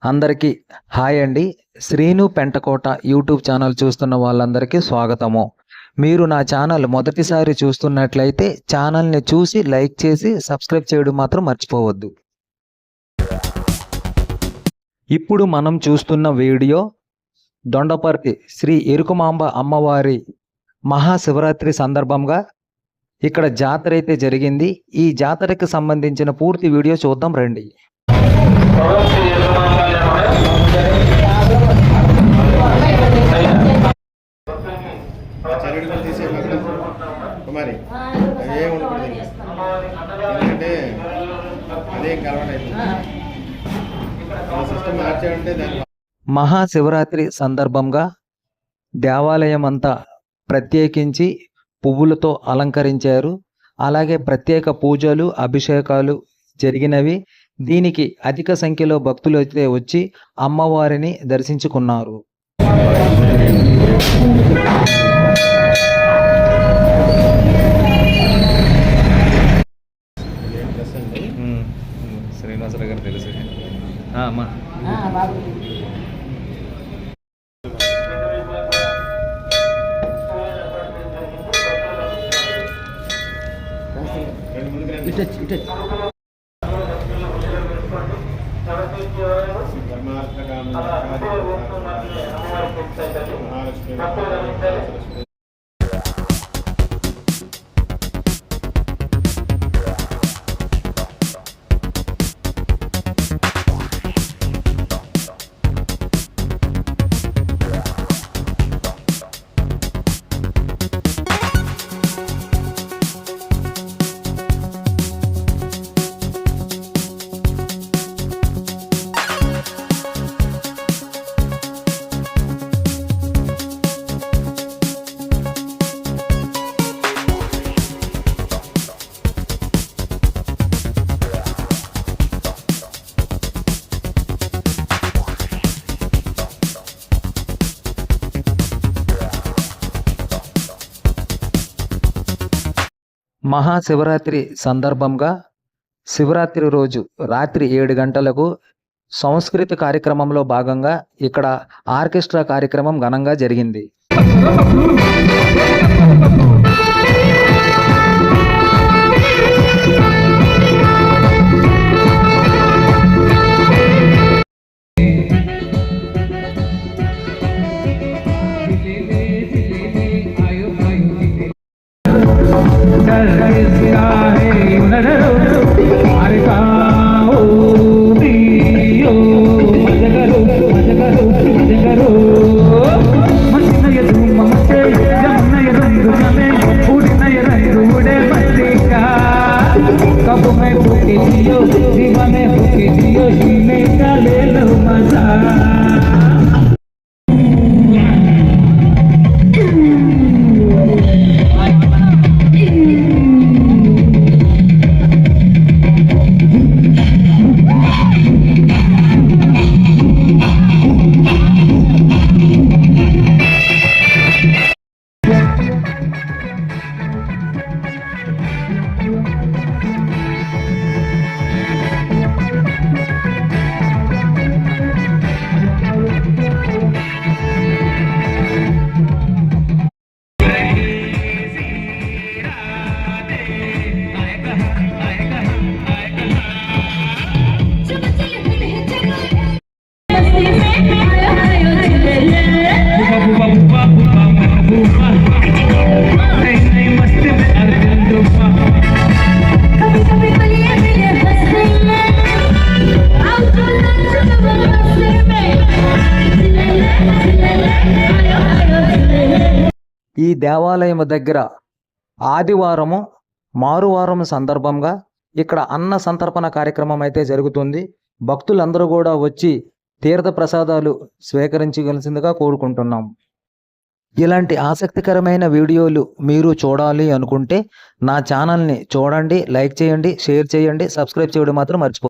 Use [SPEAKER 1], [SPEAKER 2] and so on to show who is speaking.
[SPEAKER 1] అందరికీ హాయ్ అండి. Srinu Pentakota YouTube channel చూస్తున్న వాళ్ళందరికీ స్వాగతము. మీరు నా ఛానల్ మొదటిసారి చూస్తున్నట్లయితే ఛానల్ని చూసి లైక్ చేసి సబ్స్క్రైబ్ చేయడం మాత్రం మర్చిపోవద్దు. ఇప్పుడు మనం చూస్తున్న వీడియో దొండపర్తి శ్రీ ఎరుకుమాంబ అమ్మవారి మహాశివరాత్రి సందర్భంగా ఇక్కడ జాతర అయితే జరిగింది. ఈ జాతరకి సంబంధించిన పూర్తి వీడియో చూద్దాం రండి. మహాశివరాత్రి సందర్భంగా దేవాలయం అంతా ప్రత్యేకించి పువ్వులతో అలంకరించారు. అలాగే ప్రత్యేక పూజలు అభిషేకాలు జరిగినవి. దీనికి అధిక సంఖ్యలో భక్తులు అయితే వచ్చి అమ్మవారిని దర్శించుకున్నారు. శ్రీనివాసరావు గారు తెలుసు. మహాశివరాత్రి సందర్భంగా శివరాత్రి రోజు రాత్రి 7 గంటలకు సంస్కృతి కార్యక్రమంలో భాగంగా ఇక్కడ ఆర్కెస్ట్రా కార్యక్రమం ఘనంగా జరిగింది. ఈ దేవాలయం దగ్గర ఆదివారము మారువారం సందర్భంగా ఇక్కడ అన్న సంతర్పణ కార్యక్రమం అయితే జరుగుతుంది. భక్తులందరూ కూడా వచ్చి తీర్థ ప్రసాదాలు స్వీకరించవలసిందిగా కోరుకుంటున్నాం. ఇలాంటి ఆసక్తికరమైన వీడియోలు మీరు చూడాలి అనుకుంటే నా ఛానల్ని చూడండి, లైక్ చేయండి, షేర్ చేయండి, సబ్స్క్రైబ్ చేయడం మాత్రం మర్చిపోండి.